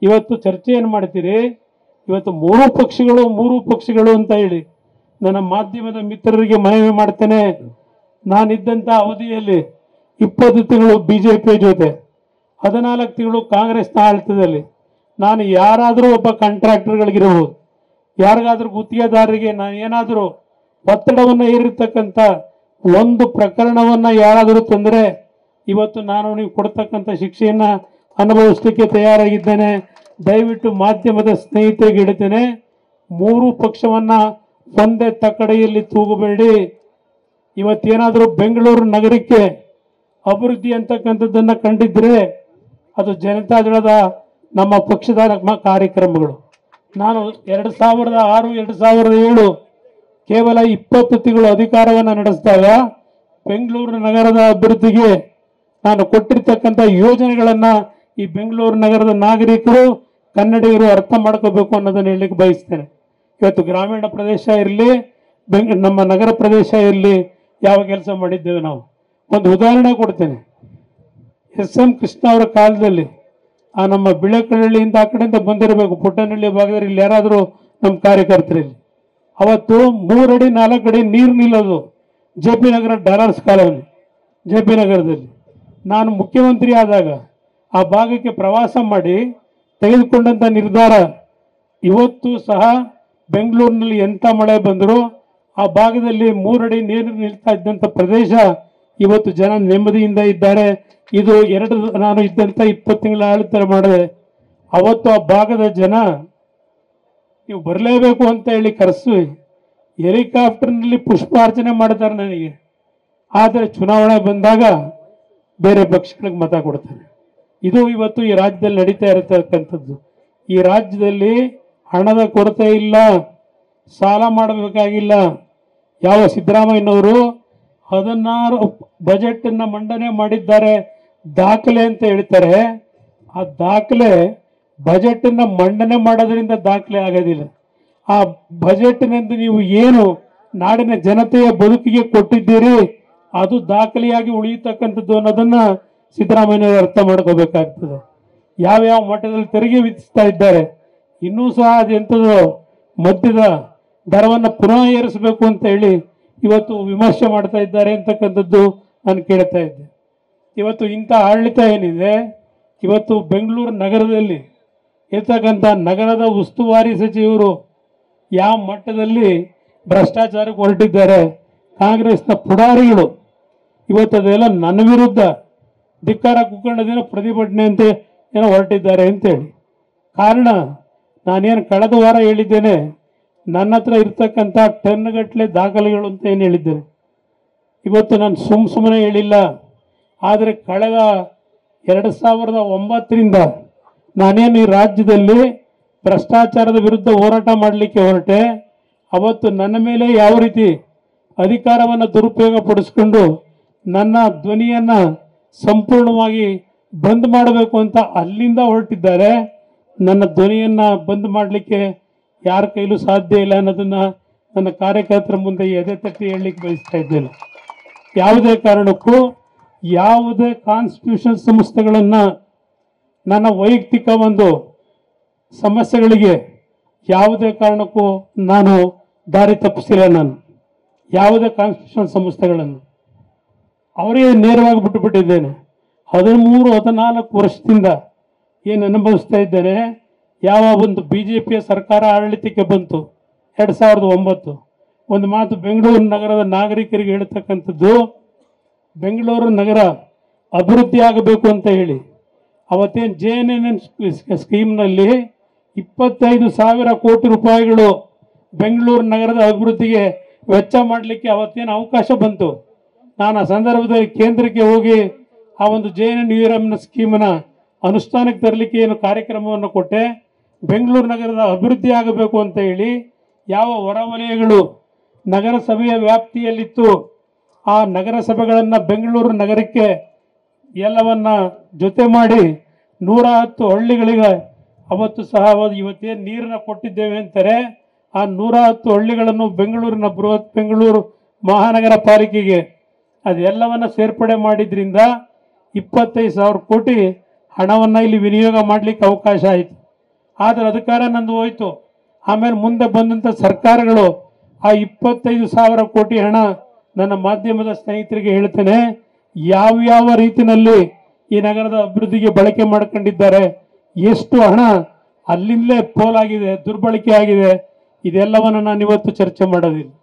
ಇವತ್ತು ಚರ್ಚೆ ಏನು ಮಾಡ್ತೀರಿ? ಇವತ್ತು ಮೂರು ಪಕ್ಷಗಳು ಅಂತ ಹೇಳಿ ನನ್ನ ಮಾಧ್ಯಮದ ಮಿತ್ರರಿಗೆ ಮನವಿ ಮಾಡ್ತೇನೆ. ನಾನಿದ್ದಂಥ ಅವಧಿಯಲ್ಲಿ 20 ತಿಂಗಳು BJP ಜೊತೆ, 14 ತಿಂಗಳು ಕಾಂಗ್ರೆಸ್ನ ಆಡಳಿತದಲ್ಲಿ ನಾನು ಯಾರಾದರೂ ಒಬ್ಬ ಕಾಂಟ್ರಾಕ್ಟರ್ಗಳಿಗಿರಬಹುದು, ಯಾರಿಗಾದ್ರೂ ಗುತ್ತಿಗೆದಾರರಿಗೆ ನಾನು ಏನಾದರೂ ಒತ್ತಡವನ್ನು ಹೇರಿರ್ತಕ್ಕಂಥ ಒಂದು ಪ್ರಕರಣವನ್ನು ಯಾರಾದರೂ ತಂದರೆ ಇವತ್ತು ನಾನು ನೀವು ಕೊಡ್ತಕ್ಕಂಥ ಶಿಕ್ಷೆಯನ್ನು ಅನುಭವಿಸಲಿಕ್ಕೆ ತಯಾರಾಗಿದ್ದೇನೆ. ದಯವಿಟ್ಟು ಮಾಧ್ಯಮದ ಸ್ನೇಹಿತರಿಗೆ ಹೇಳ್ತೇನೆ, ಮೂರು ಪಕ್ಷವನ್ನು ಒಂದೇ ತಕ್ಕಡೆಯಲ್ಲಿ ತೂಗಬೇಡಿ. ಇವತ್ತೇನಾದರೂ ಬೆಂಗಳೂರು ನಗರಕ್ಕೆ ಅಭಿವೃದ್ಧಿ ಅಂತಕ್ಕಂಥದ್ದನ್ನು ಕಂಡಿದ್ದರೆ ಅದು ಜನತಾದಳದ ನಮ್ಮ ಪಕ್ಷದ ಕಾರ್ಯಕ್ರಮಗಳು. ನಾನು 2006 2007 ಕೇವಲ 20 ತಿಂಗಳು ಅಧಿಕಾರವನ್ನು ನಡೆಸಿದಾಗ ಬೆಂಗಳೂರು ನಗರದ ಅಭಿವೃದ್ಧಿಗೆ ನಾನು ಕೊಟ್ಟಿರ್ತಕ್ಕಂಥ ಯೋಜನೆಗಳನ್ನು ಈ ಬೆಂಗಳೂರು ನಗರದ ನಾಗರಿಕರು ಕನ್ನಡಿಗರು ಅರ್ಥ ಮಾಡ್ಕೋಬೇಕು ಅನ್ನೋದನ್ನು ಹೇಳಲಿಕ್ಕೆ ಬಯಸ್ತೇನೆ. ಇವತ್ತು ಗ್ರಾಮೀಣ ಪ್ರದೇಶ ಇರಲಿ, ನಮ್ಮ ನಗರ ಪ್ರದೇಶ ಇರಲಿ, ಯಾವ ಕೆಲಸ ಮಾಡಿದ್ದೇವೆ ನಾವು. ಒಂದು ಉದಾಹರಣೆ ಕೊಡ್ತೇನೆ. SM ಕೃಷ್ಣ ಅವರ ಕಾಲದಲ್ಲಿ ಆ ನಮ್ಮ ಬಿಳೆಕಳ್ಳಿಯಿಂದ ಆ ಕಡೆಯಿಂದ ಬಂದಿರಬೇಕು, ಪುಟ್ಟನಹಳ್ಳಿ ಭಾಗದಲ್ಲಿ ಇಲ್ಲಿ ಯಾರಾದರೂ ನಮ್ಮ ಕಾರ್ಯಕರ್ತರಲ್ಲಿ ಅವತ್ತು 3 ಅಡಿ 4 ಅಡಿ ನೀರು ನಿಲ್ಲೋದು JP ನಗರ ಡಾಲರ್ಸ್ ಕಾಲೋನಿ. JP ನಗರದಲ್ಲಿ ನಾನು ಮುಖ್ಯಮಂತ್ರಿ ಆದಾಗ ಆ ಭಾಗಕ್ಕೆ ಪ್ರವಾಸ ಮಾಡಿ ತೆಗೆದುಕೊಂಡಂಥ ನಿರ್ಧಾರ ಇವತ್ತು ಸಹ ಬೆಂಗಳೂರಿನಲ್ಲಿ ಎಂಥ ಮಳೆ ಬಂದರೂ ಆ ಭಾಗದಲ್ಲಿ 3 ಅಡಿ ನೀರು ನಿಲ್ತಾ ಇದ್ದಂಥ ಪ್ರದೇಶ ಇವತ್ತು ಜನ ನೆಮ್ಮದಿಯಿಂದ ಇದ್ದಾರೆ. ಇದು ನಾನು ಇದ್ದಂಥ 20 ತಿಂಗಳ ಆಡಳಿತ ಮಾಡಿದೆ. ಅವತ್ತು ಆ ಭಾಗದ ಜನ ನೀವು ಬರಲೇಬೇಕು ಅಂತ ಹೇಳಿ ಕರೆಸಿ ಹೆಲಿಕಾಪ್ಟರ್ನಲ್ಲಿ ಪುಷ್ಪಾರ್ಚನೆ ಮಾಡ್ತಾರೆ ನನಗೆ. ಆದರೆ ಚುನಾವಣೆ ಬಂದಾಗ ಬೇರೆ ಪಕ್ಷಗಳಿಗೆ ಮತ ಕೊಡ್ತಾರೆ. ಇದು ಇವತ್ತು ಈ ರಾಜ್ಯದಲ್ಲಿ ನಡೀತಾ ಇರತಕ್ಕಂಥದ್ದು. ಈ ರಾಜ್ಯದಲ್ಲಿ ಹಣದ ಕೊರತೆ ಇಲ್ಲ, ಸಾಲ ಮಾಡಬೇಕಾಗಿಲ್ಲ. ಯಾವ ಸಿದ್ದರಾಮಯ್ಯನವರು 16 ಬಜೆಟನ್ನು ಮಂಡನೆ ಮಾಡಿದ್ದಾರೆ ದಾಖಲೆ ಅಂತ ಹೇಳ್ತಾರೆ. ಆ ದಾಖಲೆ ಬಜೆಟನ್ನು ಮಂಡನೆ ಮಾಡೋದ್ರಿಂದ ದಾಖಲೆ ಆಗೋದಿಲ್ಲ. ಆ ಬಜೆಟ್ನಿಂದ ನೀವು ಏನು ನಾಡಿನ ಜನತೆಯ ಬದುಕಿಗೆ ಕೊಟ್ಟಿದ್ದೀರಿ ಅದು ದಾಖಲೆಯಾಗಿ ಉಳಿಯತಕ್ಕಂಥದ್ದು ಅನ್ನೋದನ್ನ ಸಿದ್ದರಾಮಯ್ಯನವರು ಅರ್ಥ ಮಾಡ್ಕೋಬೇಕಾಗ್ತದೆ. ಯಾವ್ಯಾವ ಮಟ್ಟದಲ್ಲಿ ತೆರಿಗೆ ವಿಧಿಸ್ತಾ ಇದ್ದಾರೆ, ಇನ್ನೂ ಸಹ ಅದೆಂಥದ್ದು ಮದ್ಯದ ದರವನ್ನು ಪುನಃ ಏರಿಸಬೇಕು ಅಂತ ಹೇಳಿ ಇವತ್ತು ವಿಮರ್ಶೆ ಮಾಡ್ತಾ ಇದ್ದಾರೆ ಅಂತಕ್ಕಂಥದ್ದು ನಾನು ಕೇಳ್ತಾ ಇದ್ದೆ. ಇವತ್ತು ಇಂಥ ಆಡಳಿತ ಏನಿದೆ, ಇವತ್ತು ಬೆಂಗಳೂರು ನಗರದಲ್ಲಿ ಇರ್ತಕ್ಕಂಥ ನಗರದ ಉಸ್ತುವಾರಿ ಸಚಿವರು ಯಾವ ಮಟ್ಟದಲ್ಲಿ ಭ್ರಷ್ಟಾಚಾರಕ್ಕೆ ಹೊರಟಿದ್ದಾರೆ, ಕಾಂಗ್ರೆಸ್ನ ಪುಡಾರಿಗಳು ಇವತ್ತು ಅದೆಲ್ಲ ನನ್ನ ವಿರುದ್ಧ ಧಿಕ್ಕಾರ ಕುಕ್ಕಂಡದಿನ ಪ್ರತಿಭಟನೆ ಅಂತ ಏನೋ ಹೊರಟಿದ್ದಾರೆ ಅಂತೇಳಿ. ಕಾರಣ ನಾನೇನು ಕಳೆದ ವಾರ ಹೇಳಿದ್ದೇನೆ, ನನ್ನ ಹತ್ರ ಇರ್ತಕ್ಕಂಥ ಟನ್ಗಟ್ಟಲೆ ದಾಖಲೆಗಳು ಅಂತ ಏನು ಹೇಳಿದ್ದೇನೆ. ಇವತ್ತು ನಾನು ಸುಮ್ಮನೆ ಹೇಳಿಲ್ಲ. ಆದರೆ ಕಳೆದ 2009ರಿಂದ ನಾನೇನು ಈ ರಾಜ್ಯದಲ್ಲಿ ಭ್ರಷ್ಟಾಚಾರದ ವಿರುದ್ಧ ಹೋರಾಟ ಮಾಡಲಿಕ್ಕೆ ಹೊರಟೆ, ಅವತ್ತು ನನ್ನ ಮೇಲೆ ಯಾವ ರೀತಿ ಅಧಿಕಾರವನ್ನು ದುರುಪಯೋಗ ಪಡಿಸ್ಕೊಂಡು ನನ್ನ ಧ್ವನಿಯನ್ನು ಸಂಪೂರ್ಣವಾಗಿ ಬಂದ್ ಮಾಡಬೇಕು ಅಂತ ಅಲ್ಲಿಂದ ಹೊರಟಿದ್ದಾರೆ. ನನ್ನ ಧ್ವನಿಯನ್ನು ಬಂದ್ ಮಾಡಲಿಕ್ಕೆ ಯಾರ ಕೈಲೂ ಸಾಧ್ಯ ಇಲ್ಲ ಅನ್ನೋದನ್ನು ನನ್ನ ಕಾರ್ಯಕರ್ತರ ಮುಂದೆ ಎದೆ ತಟ್ಟಿ ಹೇಳಲಿಕ್ಕೆ ಬಯಸ್ತಾ ಇದ್ದೇನೆ. ಯಾವುದೇ ಕಾರಣಕ್ಕೂ ಯಾವುದೇ ಕಾನ್ಸ್ಟಿಟ್ಯೂಷನ್ ಸಂಸ್ಥೆಗಳನ್ನು ನನ್ನ ವೈಯಕ್ತಿಕ ಒಂದು ಸಮಸ್ಯೆಗಳಿಗೆ ಯಾವುದೇ ಕಾರಣಕ್ಕೂ ನಾನು ದಾರಿ ತಪ್ಪಿಸಿಲ್ಲ. ನಾನು ಯಾವುದೇ ಕಾನ್ಸ್ಟಿಟ್ಯೂಷನ್ ಸಂಸ್ಥೆಗಳನ್ನು ಅವರೇ ನೇರವಾಗಿ ಬಿಟ್ಟುಬಿಟ್ಟಿದ್ದೇನೆ. 13-14 ವರ್ಷದಿಂದ ಏನು ಅನುಭವಿಸ್ತಾ ಇದ್ದೇನೆ. ಯಾವ ಒಂದು BJPಯ ಸರ್ಕಾರ ಆಡಳಿತಕ್ಕೆ ಬಂತು 2009, ಒಂದು ಮಾತು ಬೆಂಗಳೂರು ನಗರದ ನಾಗರಿಕರಿಗೆ ಹೇಳ್ತಕ್ಕಂಥದ್ದು, ಬೆಂಗಳೂರು ನಗರ ಅಭಿವೃದ್ಧಿ ಆಗಬೇಕು ಅಂತ ಹೇಳಿ ಅವತ್ತೇನು JNN ಸ್ಕೀಮ್ನಲ್ಲಿ 25,000 ಕೋಟಿ ರೂಪಾಯಿಗಳು ಬೆಂಗಳೂರು ನಗರದ ಅಭಿವೃದ್ಧಿಗೆ ವೆಚ್ಚ ಮಾಡಲಿಕ್ಕೆ ಅವತ್ತೇನು ಅವಕಾಶ ಬಂತು. ನಾನು ಆ ಸಂದರ್ಭದಲ್ಲಿ ಕೇಂದ್ರಕ್ಕೆ ಹೋಗಿ ಆ ಒಂದು JNN ಸ್ಕೀಮನ್ನು ಅನುಷ್ಠಾನಕ್ಕೆ ತರಲಿಕ್ಕೆ ಏನು ಕಾರ್ಯಕ್ರಮವನ್ನು ಕೊಟ್ಟೆ. ಬೆಂಗಳೂರು ನಗರದ ಅಭಿವೃದ್ಧಿ ಆಗಬೇಕು ಅಂತ ಹೇಳಿ ಯಾವ ಹೊರವಲಯಗಳು ನಗರಸಭೆಯ ವ್ಯಾಪ್ತಿಯಲ್ಲಿತ್ತು ಆ ನಗರಸಭೆಗಳನ್ನು ಬೆಂಗಳೂರು ನಗರಕ್ಕೆ ಎಲ್ಲವನ್ನ ಜೊತೆ ಮಾಡಿ 110 ಹಳ್ಳಿಗಳಿಗೆ ಅವತ್ತು ಸಹ ಇವತ್ತೇನು ನೀರನ್ನು ಕೊಟ್ಟಿದ್ದೇವೆ ಅಂತಾರೆ. ಆ 110 ಹಳ್ಳಿಗಳನ್ನು ಬೆಂಗಳೂರಿನ ಬೃಹತ್ ಬೆಂಗಳೂರು ಮಹಾನಗರ ಪಾಲಿಕೆಗೆ ಅದೆಲ್ಲವನ್ನು ಸೇರ್ಪಡೆ ಮಾಡಿದ್ರಿಂದ 25,000 ಕೋಟಿ ಹಣವನ್ನು ಇಲ್ಲಿ ವಿನಿಯೋಗ ಮಾಡಲಿಕ್ಕೆ ಅವಕಾಶ ಆಯಿತು. ಆದರೆ ಅಧಿಕಾರ ನಂದು ಹೋಯ್ತು. ಆಮೇಲೆ ಮುಂದೆ ಬಂದಂಥ ಸರ್ಕಾರಗಳು ಆ 25,000 ಕೋಟಿ ಹಣ ನನ್ನ ಮಾಧ್ಯಮದ ಸ್ನೇಹಿತರಿಗೆ ಹೇಳ್ತೇನೆ, ಯಾವ್ಯಾವ ರೀತಿಯಲ್ಲಿ ಈ ನಗರದ ಅಭಿವೃದ್ಧಿಗೆ ಬಳಕೆ ಮಾಡ್ಕೊಂಡಿದ್ದಾರೆ, ಎಷ್ಟು ಹಣ ಅಲ್ಲಿಂದಲೇ ಪೋಲಾಗಿದೆ, ದುರ್ಬಳಕೆ ಆಗಿದೆ, ಇದೆಲ್ಲವನ್ನು ನಾನು ಇವತ್ತು ಚರ್ಚೆ ಮಾಡೋದಿಲ್ಲ.